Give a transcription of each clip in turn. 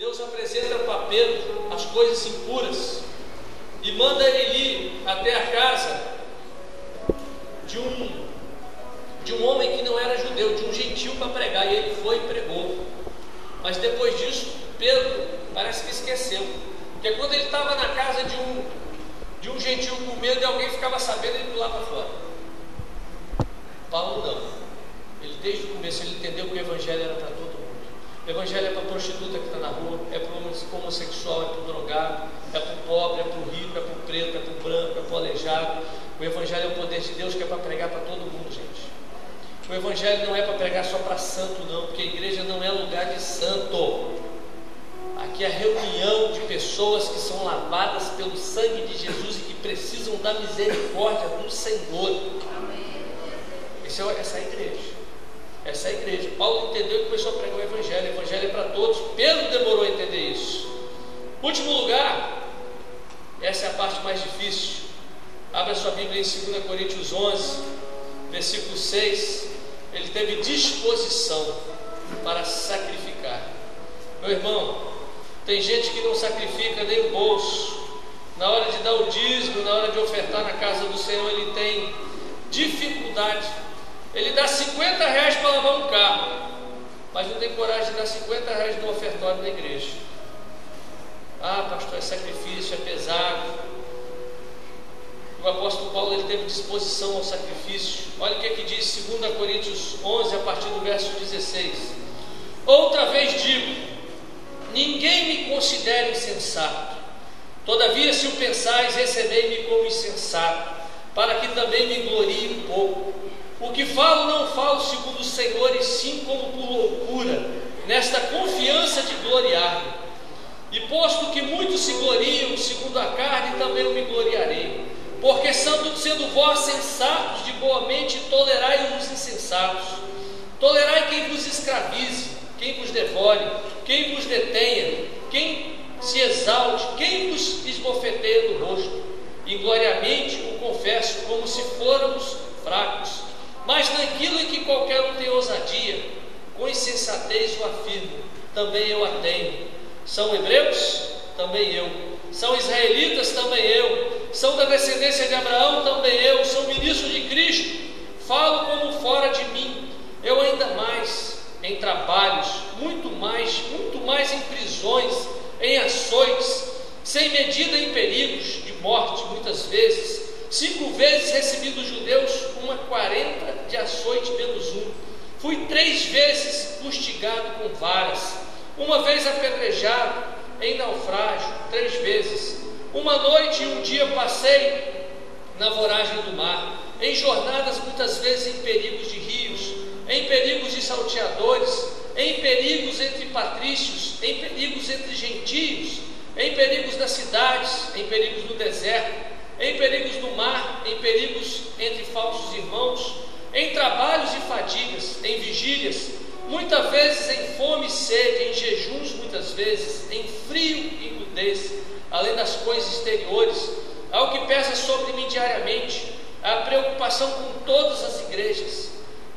Deus apresenta para Pedro as coisas impuras e manda ele ir até a casa de um homem que não era judeu, de um gentil, para pregar. E ele foi e pregou. Mas depois disso, Pedro parece que esqueceu, porque quando ele estava na casa de um gentil com medo e alguém ficava sabendo, ele pulava fora. Paulo não. Ele desde o começo ele entendeu que o evangelho era para todo mundo. O evangelho é para a prostituta que está na rua, é para o homossexual, é para o drogado, é para o pobre, é para o rico, é para o preto, é para o branco, é para o aleijado. O evangelho é o poder de Deus que é para pregar para todo mundo, gente. O evangelho não é para pregar só para santo, não, porque a igreja não é lugar de santo. Aqui é a reunião de pessoas que são lavadas pelo sangue de Jesus e que precisam da misericórdia do Senhor. Essa é a igreja. Essa é a igreja. Paulo entendeu e começou a pregar o evangelho. O evangelho é para todos. Pedro demorou a entender isso. Último lugar, essa é a parte mais difícil. Abra sua Bíblia em 2 Coríntios 11, versículo 6. Ele teve disposição para sacrificar. Meu irmão, tem gente que não sacrifica nem o bolso. Na hora de dar o dízimo, na hora de ofertar na casa do Senhor, ele tem dificuldade. Ele dá 50 reais para lavar um carro, mas não tem coragem de dar 50 reais no ofertório da igreja. Ah, pastor, é sacrifício, é pesado. O apóstolo Paulo ele teve disposição ao sacrifício. Olha o que diz 2 Coríntios 11, a partir do verso 16. Outra vez digo: ninguém me considere insensato. Todavia, se o pensais, recebei-me como insensato, para que também me glorie um pouco. O que falo, não falo segundo o Senhor, e sim como por loucura, nesta confiança de gloriar-me. E posto que muitos se gloriam segundo a carne, também eu me gloriarei. Porque sendo vós sensatos de boa mente, tolerai os insensatos. Tolerai quem vos escravize, quem vos devore, quem vos detenha, quem se exalte, quem vos esbofeteia no rosto. Ingloriamente o confesso, como se fôramos fracos. Mas naquilo em que qualquer um tem ousadia, com insensatez o afirmo, também eu a tenho. São hebreus? Também eu. São israelitas? Também eu. São da descendência de Abraão? Também eu. São ministros de Cristo? Falo como fora de mim. Eu ainda mais em trabalhos, muito mais em prisões, em açoites, sem medida em perigos de morte, muitas vezes. 5 vezes recebi dos judeus 40 de açoite menos 1. Fui 3 vezes fustigado com varas, 1 vez apedrejado, em naufrágio 3 vezes. 1 noite e 1 dia passei na voragem do mar, em jornadas muitas vezes em perigos de rios, em perigos de salteadores, em perigos entre patrícios, em perigos entre gentios, em perigos das cidades, em perigos no deserto, em perigos do mar, em perigos entre falsos irmãos, em trabalhos e fadigas, em vigílias, muitas vezes em fome e sede, em jejuns muitas vezes, em frio e nudez, além das coisas exteriores, ao que pesa sobre mim diariamente, a preocupação com todas as igrejas.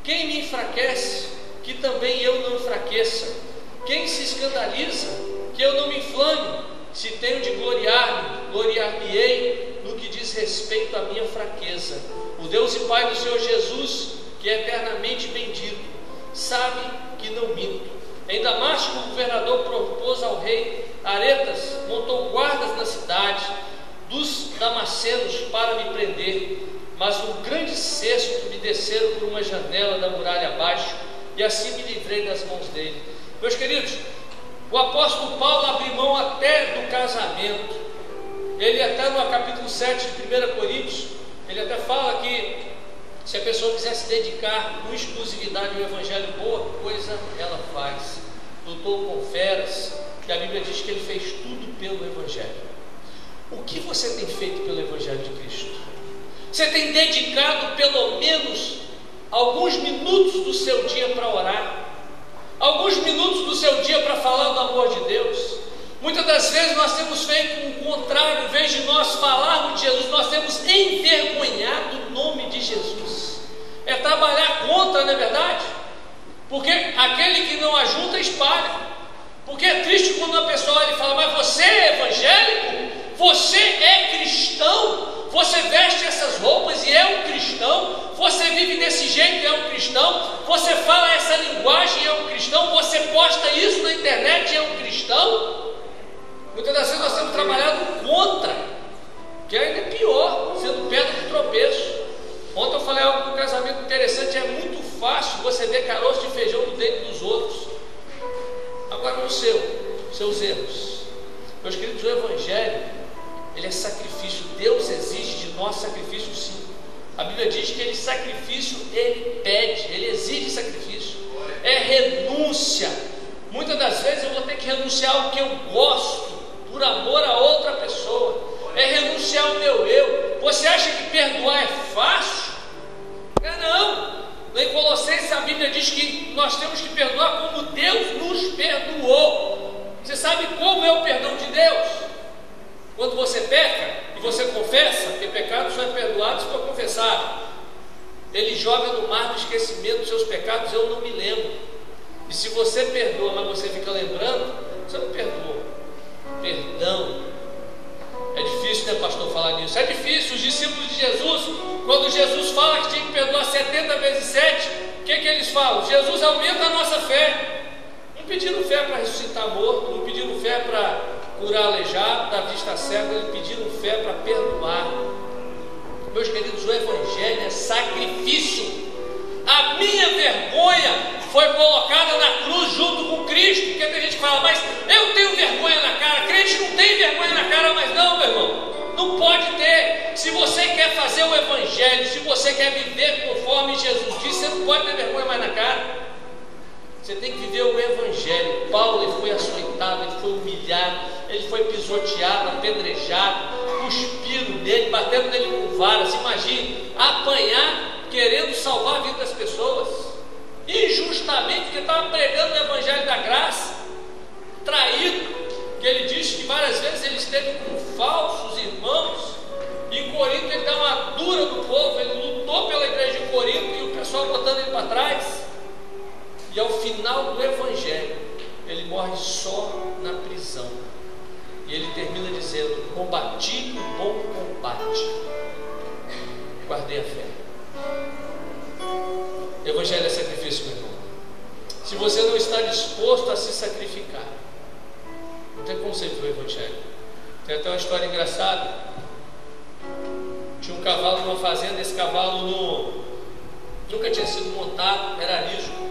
Quem me enfraquece, que também eu não enfraqueça. Quem se escandaliza, que eu não me inflame. Se tenho de gloriar-me, gloriar-me-ei no que diz respeito à minha fraqueza. O Deus e Pai do Senhor Jesus, que é eternamente bendito, sabe que não minto. Em Damasco, o governador propôs ao rei Aretas, montou guardas na cidade dos damascenos para me prender, mas um grande cesto me desceram por uma janela da muralha abaixo, e assim me livrei das mãos dele. Meus queridos, o apóstolo Paulo abriu mão até do casamento. Ele até no capítulo 7 de 1 Coríntios, ele até fala que se a pessoa quiser se dedicar com exclusividade ao evangelho, boa coisa ela faz. Lutou com feras, que a Bíblia diz que ele fez tudo pelo evangelho. O que você tem feito pelo evangelho de Cristo? Você tem dedicado pelo menos alguns minutos do seu dia para orar? Alguns minutos do seu dia para falar do amor de Deus? Muitas das vezes nós temos feito o contrário. Em vez de nós falarmos de Jesus, nós temos envergonhado o nome de Jesus. É trabalhar contra, não é verdade? Porque aquele que não ajunta, espalha. Porque é triste quando uma pessoa olha e fala: mas você é evangélico? Você é cristão? Você veste essas roupas e é um cristão? Você vive desse jeito e é um cristão? Você fala essa linguagem e é um cristão? Você posta isso na internet e é um cristão? Muitas das vezes nós temos trabalhado contra, que ainda é pior, sendo pedra de tropeço. Ontem eu falei algo do casamento interessante: é muito fácil você ver caroço de feijão no dente dos outros. Agora no seus erros. Meus queridos, o Evangelho, ele é sacrifício. Deus exige de nós sacrifício, sim. A Bíblia diz que sacrifício ele pede, ele exige sacrifício. É renúncia. Muitas das vezes eu vou ter que renunciar ao que eu gosto, por amor a outra pessoa. É renunciar ao meu eu. Você acha que perdoar é fácil? Não. Em Colossenses a Bíblia diz que nós temos que perdoar como Deus nos perdoou. Você sabe como é o perdão de Deus? Quando você peca e você confessa, porque pecado só é perdoado se for confessado, Ele joga no mar do esquecimento dos seus pecados: eu não me lembro. E se você perdoa, mas você fica lembrando, você não perdoa. Perdão. É difícil, né, pastor, falar nisso? É difícil. Os discípulos de Jesus, quando Jesus fala que tinha que perdoar 70 vezes 7, o que eles falam? Jesus, aumenta a nossa fé. Não pediram fé para ressuscitar morto, não pediram fé para curar aleijado, dar vista cega, eles pediram fé para perdoar. Meus queridos, o Evangelho é sacrifício. A minha vergonha foi colocada na cruz junto com Cristo. Porque tem gente que fala: mas eu tenho vergonha na cara. Crente não tem vergonha na cara. Mas não, meu irmão, não pode ter. Se você quer fazer o Evangelho, se você quer viver conforme Jesus disse, você não pode ter vergonha mais na cara. Você tem que viver o Evangelho. Paulo, ele foi açoitado, ele foi humilhado, ele foi pisoteado, apedrejado, cuspiram nele, batendo nele com varas. Imagine, apanhar querendo salvar a vida das pessoas, injustamente, porque estava pregando o Evangelho da graça. Traído, que ele diz que várias vezes ele esteve com falsos irmãos. Em Corinto ele dá uma dura no povo, ele lutou pela igreja de Corinto e o pessoal botando ele para trás. E ao final do Evangelho, ele morre só na prisão. E ele termina dizendo: combati o bom combate, guardei a fé. Evangelho é sacrifício, meu irmão. Se você não está disposto a se sacrificar, não tem como você viver o Evangelho. Tem até uma história engraçada. Tinha um cavalo numa fazenda. Esse cavalo nunca tinha sido montado, era arisco.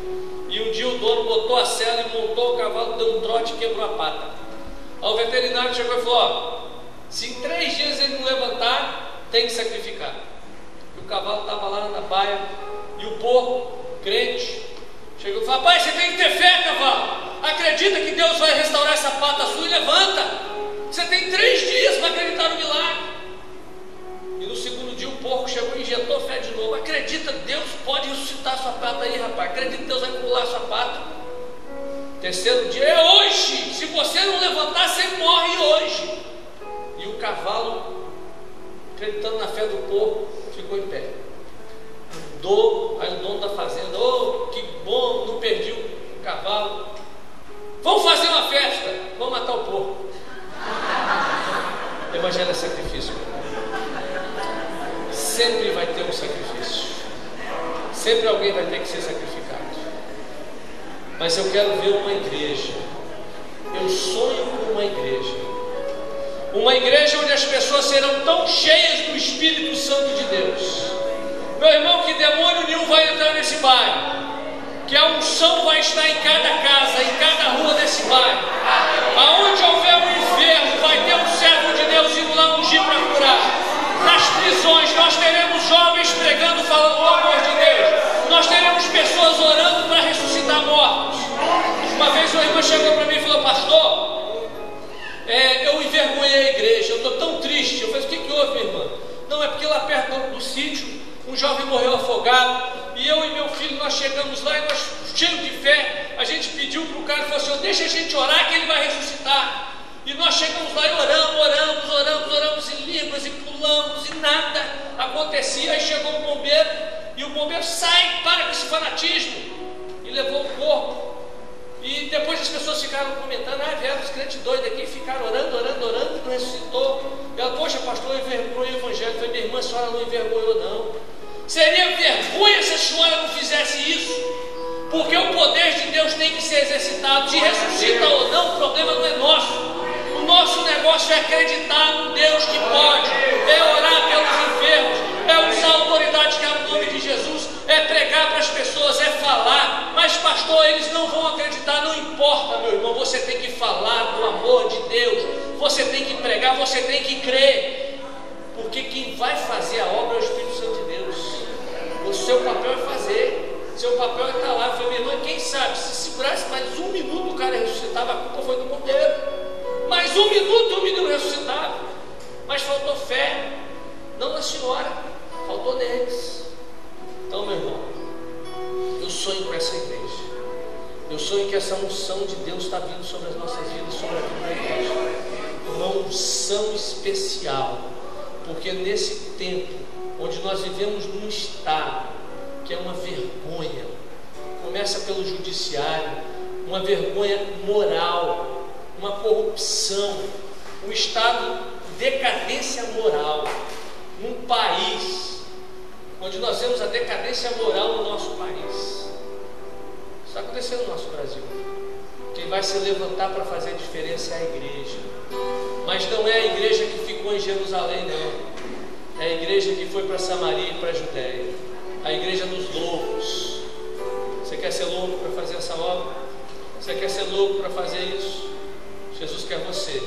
E um dia o dono botou a sela e montou o cavalo, deu um trote e quebrou a pata. Aí o veterinário chegou e falou: ó, se em 3 dias ele não levantar, tem que sacrificar. E o cavalo estava lá na baia. E o porco, crente, chegou e falou: rapaz, você tem que ter fé, cavalo. Acredita que Deus vai restaurar essa pata sua e levanta. Você tem 3 dias para acreditar no milagre. E no segundo dia o porco chegou e injetou fé de novo. Acredita, Deus pode ressuscitar sua pata aí, rapaz. Acredita que Deus vai pular sua pata. Terceiro dia: é hoje. Se você não levantar, você morre hoje. E o cavalo, acreditando na fé do porco, ficou em pé. Aí o dono da fazenda: oh, que bom, não perdi o cavalo. Vamos fazer uma festa, vamos matar o porco. Evangelho é sacrifício. Sempre vai ter um sacrifício. Sempre alguém vai ter que ser sacrificado. Mas eu quero ver uma igreja. Eu sonho com uma igreja. Uma igreja onde as pessoas serão tão cheias do Espírito Santo de Deus, meu irmão, que demônio nenhum vai entrar nesse bairro, que a unção vai estar em cada casa, em cada rua desse bairro. Aonde houver um enfermo, vai ter um servo de Deus indo lá ungir para curar. Nas prisões nós teremos jovens pregando, falando do amor de Deus. Nós teremos pessoas orando para ressuscitar mortos. Uma vez uma irmã chegou para mim e falou: pastor, eu envergonhei a igreja, eu estou tão triste. Eu falei: o que houve, minha irmã? Não, é porque lá perto do sítio um jovem morreu afogado, e eu e meu filho, nós chegamos lá e nós, cheios de fé, a gente pediu para o cara e falou assim: deixa a gente orar que ele vai ressuscitar. E nós chegamos lá e oramos em línguas e pulamos e nada acontecia. Aí chegou o bombeiro e o bombeiro sai, para com esse fanatismo, e levou o corpo. E depois as pessoas ficaram comentando, vieram os crentes doidos aqui, ficaram orando, não ressuscitou. Ela, poxa, pastor, eu envergonhei o evangelho. Eu falei, minha irmã, a senhora não envergonhou, não. Seria vergonha se a senhora não fizesse isso, porque o poder de Deus tem que ser exercitado. Se ressuscita ou não, o problema não é nosso. O nosso negócio é acreditar no Deus que pode, é orar pelos enfermos, é usar a autoridade que é o nome de Jesus, é pregar para as pessoas, é falar. Mas pastor, eles não vão acreditar. Não importa, meu irmão, você tem que falar do amor de Deus, você tem que pregar, você tem que crer, porque quem vai fazer a obra é o Espírito Santo de Deus. O seu papel é fazer, seu papel é estar lá. Eu falei, minha irmã, quem sabe, se segurasse mais um minuto o cara ressuscitava, a culpa foi do Monteiro. Mais um minuto o menino ressuscitava, mas faltou fé, não na senhora, faltou neles. Então, meu irmão, eu sonho com essa igreja, eu sonho que essa unção de Deus está vindo sobre as nossas vidas, sobre a vida da igreja, uma unção especial, porque nesse tempo onde nós vivemos num estado que é uma vergonha, começa pelo judiciário, uma vergonha moral, uma corrupção, um estado de decadência moral, num país onde nós vemos a decadência moral no nosso país. Isso está acontecendo no nosso Brasil. Quem vai se levantar para fazer a diferença é a igreja, mas não é a igreja que ficou em Jerusalém, não. É a igreja que foi para Samaria e para a Judéia, a igreja dos loucos. Você quer ser louco para fazer essa obra? Você quer ser louco para fazer isso? Jesus quer você.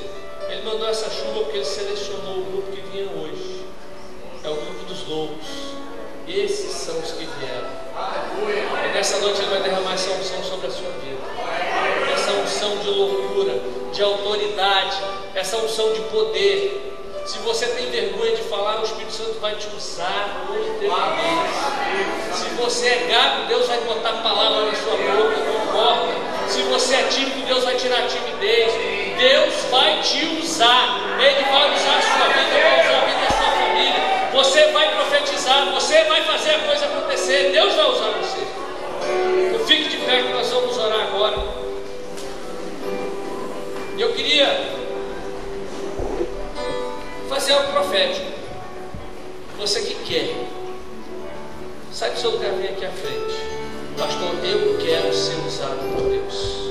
Ele mandou essa chuva porque ele selecionou o grupo que vinha hoje. É o grupo dos loucos. Esses são os que vieram. E nessa noite ele vai derramar essa unção sobre a sua vida. Essa unção de loucura, de autoridade, essa unção de poder. Se você tem vergonha de falar, o Espírito Santo vai te usar no nome de Deus. Se você é gago, Deus vai botar palavra na sua boca, não importa. Se você é tímido, Deus vai tirar a timidez. Deus vai te usar. Ele vai usar a sua vida, vai usar a vida da sua família. Você vai profetizar, você vai fazer a coisa acontecer. Deus vai usar você. Então fique de pé que nós vamos orar agora. E eu queria fazer algo profético. Você que quer, sai do seu lugar, vem aqui à frente. Pastor, eu quero ser usado por Deus.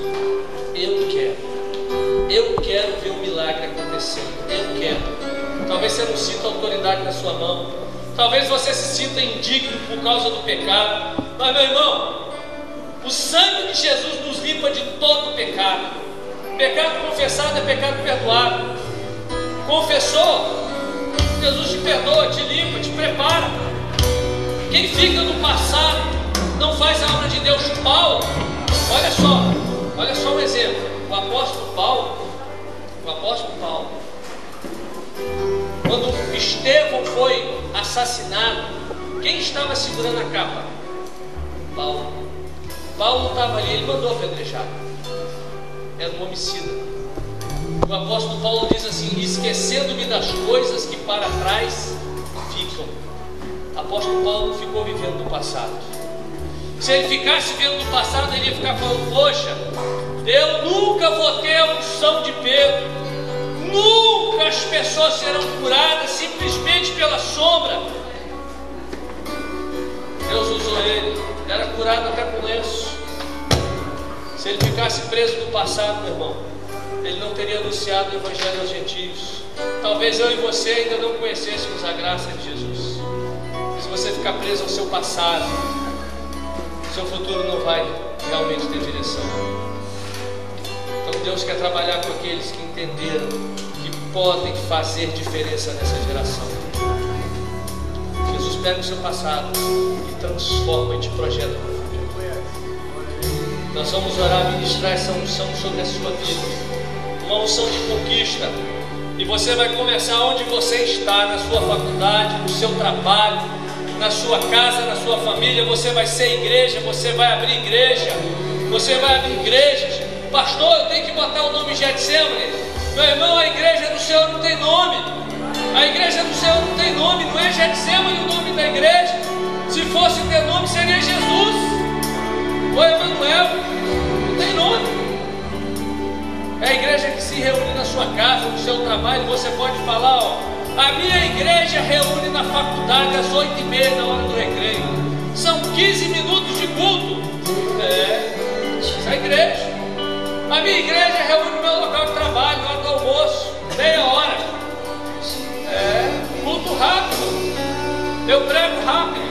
Eu quero ver o milagre acontecendo. Eu quero. Talvez você não sinta autoridade na sua mão. Talvez você se sinta indigno por causa do pecado. Mas, meu irmão, o sangue de Jesus nos limpa de todo pecado. Pecado confessado é pecado perdoado. Confessou, Jesus te perdoa, te limpa, te prepara. Quem fica no passado não faz a obra de Deus. Paulo, olha só um exemplo. O apóstolo Paulo, quando Estevão foi assassinado, quem estava segurando a capa? Paulo. Paulo não estava ali, ele mandou apedrejar. Era um homicida. O apóstolo Paulo diz assim: esquecendo-me das coisas que para trás ficam. O apóstolo Paulo não ficou vivendo do passado. Se ele ficasse vivendo do passado, ele ia ficar falando: poxa, eu nunca vou ter a unção de Pedro, nunca as pessoas serão curadas simplesmente pela sombra. Deus usou ele, era curado até com lenço. Se ele ficasse preso no passado, meu irmão, ele não teria anunciado o Evangelho aos gentios. Talvez eu e você ainda não conhecêssemos a graça de Jesus. Se você ficar preso ao seu passado, seu futuro não vai realmente ter direção. Então Deus quer trabalhar com aqueles que entenderam que podem fazer diferença nessa geração. Jesus pega o seu passado e transforma e te projeta para o futuro. Nós vamos orar e ministrar essa unção sobre a sua vida. Uma unção de conquista. E você vai começar onde você está, na sua faculdade, no seu trabalho, na sua casa, na sua família. Você vai ser igreja, você vai abrir igreja, você vai abrir igrejas. Pastor, eu tenho que botar o nome Getsemane. Meu irmão, a igreja do Senhor não tem nome. A igreja do Senhor não tem nome. Não é Getsemane o nome da igreja. Se fosse ter nome, seria Jesus ou Emanuel. Não tem nome. É a igreja que se reúne na sua casa, no seu trabalho. Você pode falar, ó, a minha igreja reúne na faculdade às 8h30 na hora do recreio. São 15 minutos de culto. Isso é a igreja. A minha igreja reúne no meu local de trabalho, na hora do almoço, meia hora. Culto rápido. Eu prego rápido.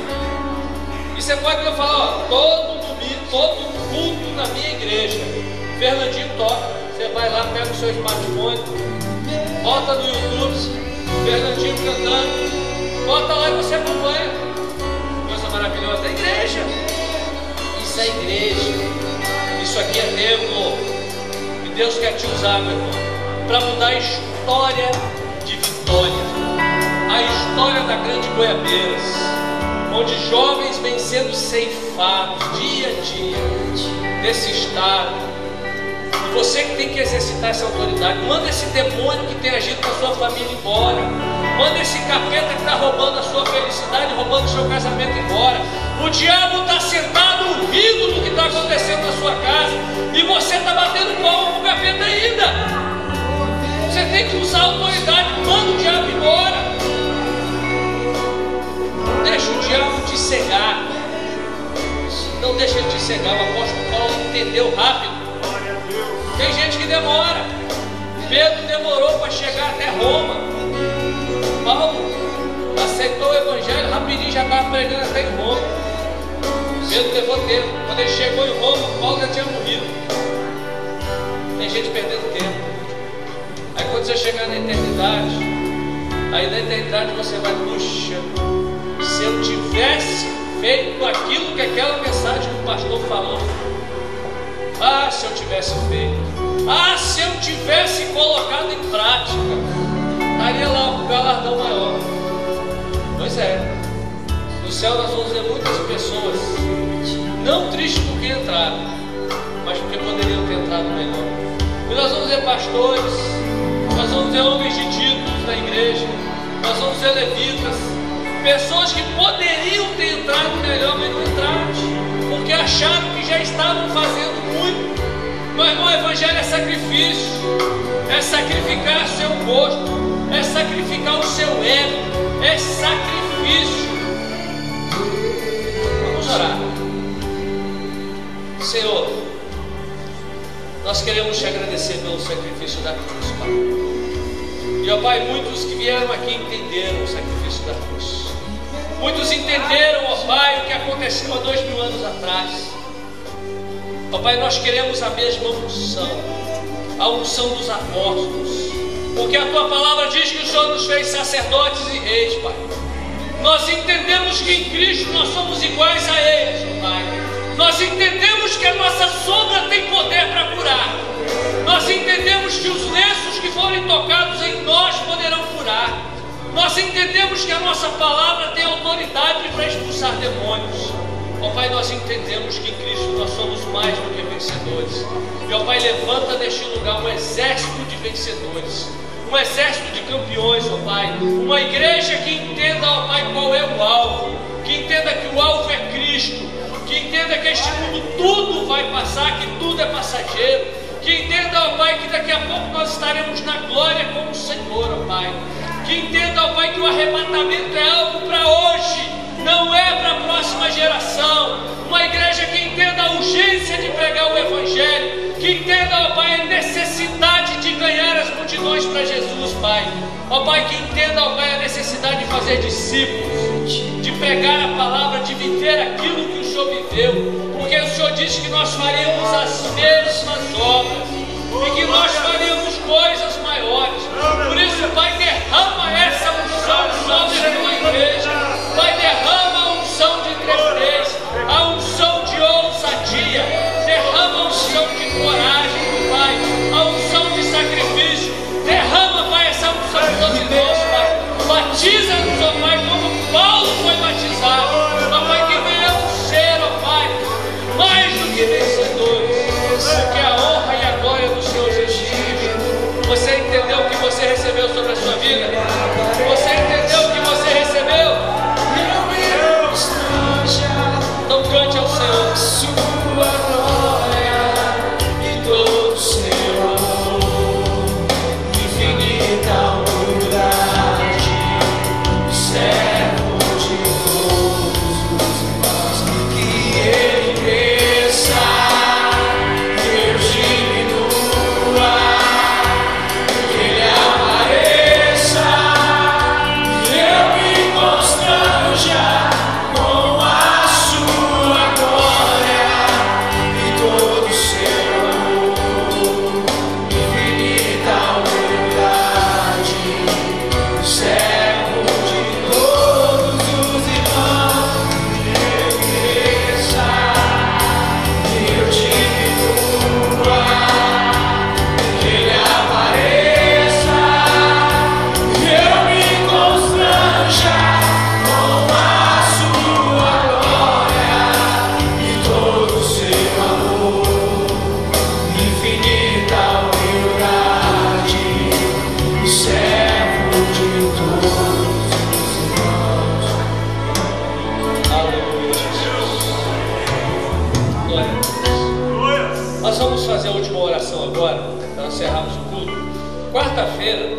E você pode me falar, ó, todo domingo, todo culto na minha igreja, Fernandinho toca. Você vai lá, pega o seu smartphone, bota no YouTube, Fernandinho cantando, bota lá e você acompanha. Coisa maravilhosa da igreja. Isso é igreja. Isso aqui é templo. E Deus quer te usar, meu irmão, para mudar a história de Vitória, a história da Grande Goiabeiras, onde jovens vêm sendo ceifados dia a dia desse estado. E você que tem que exercitar essa autoridade. Manda esse demônio que tem agido com a sua família embora. Manda esse capeta que está roubando a sua felicidade, roubando o seu casamento embora. O diabo está sentado rindo do que está acontecendo na sua casa, e você está batendo palma para o capeta ainda. Você tem que usar a autoridade. Manda o diabo embora. Não deixa o diabo te cegar. Não deixa ele te cegar. O apóstolo Paulo entendeu rápido. Tem gente que demora. Pedro demorou para chegar até Roma. Paulo aceitou o evangelho, rapidinho já estava pregando até em Roma. Pedro levou tempo. Quando ele chegou em Roma, Paulo já tinha morrido. Tem gente perdendo tempo. Aí quando você chegar na eternidade, aí na eternidade você vai, puxa, se eu tivesse feito aquilo que aquela mensagem que o pastor falou, ah, se eu tivesse feito, ah, se eu tivesse colocado em prática, estaria lá um galardão maior. Pois é, no céu nós vamos ver muitas pessoas não tristes porque entraram, mas porque poderiam ter entrado melhor. E nós vamos ver pastores, nós vamos ver homens de títulos na igreja, nós vamos ver levitas, pessoas que poderiam ter entrado melhor, mas não entraram, porque acharam que já estavam fazendo muito. Meu irmão, o evangelho é sacrifício, é sacrificar seu gosto, é sacrificar o seu ego, é sacrifício. Vamos orar. Senhor, nós queremos te agradecer pelo sacrifício da cruz, Pai. E, ó Pai, muitos que vieram aqui entenderam o sacrifício da cruz. Muitos entenderam, ó Pai, o que aconteceu há 2000 anos atrás. Ó Pai, nós queremos a mesma unção, a unção dos apóstolos, porque a Tua palavra diz que o Senhor nos fez sacerdotes e reis, Pai. Nós entendemos que em Cristo nós somos iguais a eles, ó Pai. Nós entendemos que a nossa sombra tem poder para curar. Nós entendemos que os lenços que forem tocados em nós poderão curar. Nós entendemos que a nossa palavra tem autoridade para expulsar demônios. Ó Pai, nós entendemos que em Cristo nós somos mais do que vencedores. E ó Pai, levanta neste lugar um exército de vencedores, um exército de campeões, ó Pai. Uma igreja que entenda, ó Pai, qual é o alvo, que entenda que o alvo é Cristo, que entenda que este mundo tudo vai passar, que tudo é passageiro, que entenda, ó Pai, que daqui a pouco nós estaremos na glória com o Senhor, ó Pai. Que entenda, ó Pai, que o arrebatamento é algo para hoje, não é para a próxima geração. Uma igreja que entenda a urgência de pregar o Evangelho, que entenda, ó Pai, a necessidade de ganhar as multidões para Jesus, Pai. Ó Pai, que entenda, ó Pai, a necessidade de fazer discípulos, de pregar a palavra, de viver aquilo que o Senhor viveu, porque o Senhor disse que nós faríamos as mesmas obras e que nós faríamos coisas maiores. Por isso, Pai, derrama essa unção sobre a Tua igreja. Pai, derrama a unção de intrepidez, a unção de ousadia, derrama a unção de coragem, Pai, a unção de sacrifício. Derrama, Pai, essa unção sobre nós, Pai. Batiza-nos, ó Pai, como Paulo foi batizado. Ó Pai, que venhamos ser, ó Pai, mais do que vencedores, porque a honra e a glória do Senhor Jesus encerrarmos o culto, quarta-feira,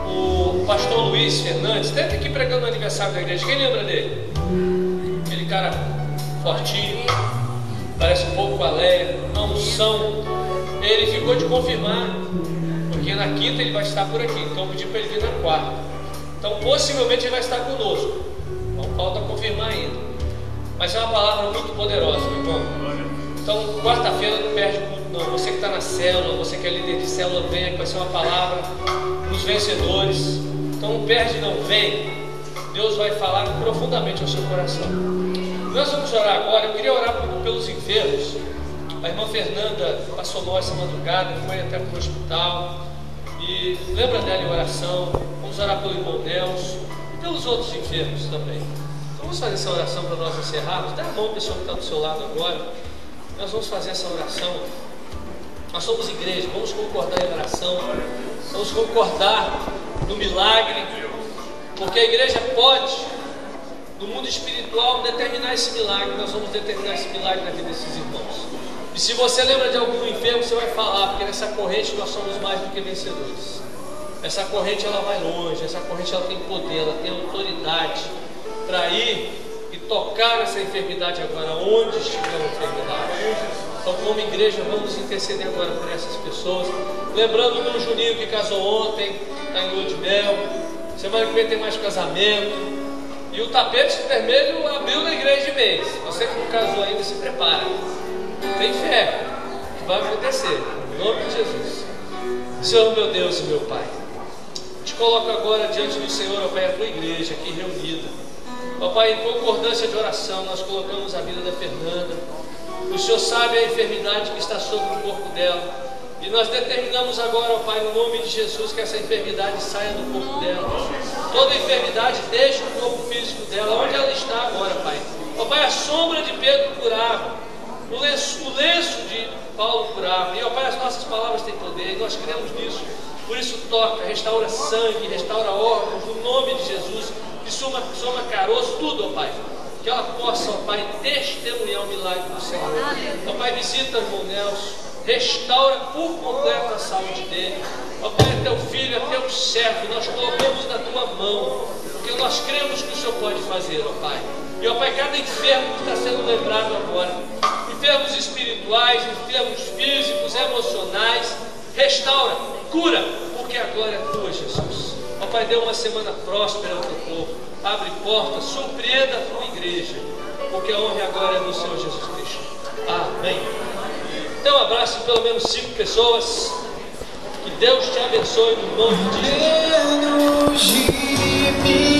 o pastor Luiz Fernandes esteve aqui pregando no aniversário da igreja. Quem lembra dele? Aquele cara fortinho, parece um pouco com a Leia, uma unção. Ele ficou de confirmar, porque na quinta ele vai estar por aqui, então eu pedi para ele vir na quarta. Então possivelmente ele vai estar conosco, não falta confirmar ainda, mas é uma palavra muito poderosa, meu irmão. Então quarta-feira não perde muito não. Você que está na célula, você que é líder de célula, venha, que vai ser uma palavra para os vencedores. Então não perde não, vem. Deus vai falar profundamente ao seu coração. Nós vamos orar agora. Eu queria orar pelos enfermos. A irmã Fernanda passou mal essa madrugada, foi até para o hospital, e lembra dela em oração. Vamos orar pelo irmão Nelson e pelos outros enfermos também. Então vamos fazer essa oração para nós encerrarmos. Dá a mão à pessoa que está do seu lado agora. Nós vamos fazer essa oração. Nós somos igreja, vamos concordar em oração, vamos concordar no milagre, porque a igreja pode, no mundo espiritual, determinar esse milagre. Nós vamos determinar esse milagre na vida desses irmãos. E se você lembra de algum enfermo, você vai falar, porque nessa corrente nós somos mais do que vencedores. Essa corrente ela vai longe, essa corrente ela tem poder, ela tem autoridade para ir e tocar essa enfermidade agora, onde estiver a enfermidade. Então, como igreja, vamos interceder agora por essas pessoas. Lembrando do Juninho que casou ontem, está em lua de mel. Semana que vem tem mais casamento. E o tapete vermelho abriu na igreja de mês. Você que não casou ainda, se prepara. Tem fé, que vai acontecer, em nome de Jesus. Senhor meu Deus e meu Pai, te coloco agora diante do Senhor, ó Pai, a tua igreja aqui reunida. Ó Pai, em concordância de oração, nós colocamos a vida da Fernanda. O Senhor sabe a enfermidade que está sobre o corpo dela, e nós determinamos agora, ó Pai, no nome de Jesus, que essa enfermidade saia do corpo dela. Toda enfermidade deixe o corpo físico dela, onde ela está agora, Pai. Ó Pai, a sombra de Pedro curava, o lenço de Paulo curava, e ó Pai, as nossas palavras têm poder, e nós cremos nisso. Por isso toca, restaura sangue, restaura órgãos, no nome de Jesus, que soma caroço, tudo, ó Pai, que ela possa, ó Pai, testemunhar o milagre do Senhor. Ó Pai, visita o irmão Nelson, restaura por completo a saúde dele. Ó Pai, é teu filho, é teu servo, nós colocamos na tua mão, porque nós cremos que o Senhor pode fazer, ó Pai. E ó Pai, cada enfermo que está sendo lembrado agora, enfermos espirituais, enfermos físicos, emocionais, restaura, cura, porque a glória é tua, Jesus. Ó Pai, dê uma semana próspera ao teu povo, abre portas, surpreenda a tua igreja, porque a honra e a glória é do Senhor Jesus Cristo. Amém. Então, um abraço de pelo menos 5 pessoas. Que Deus te abençoe no nome de Jesus.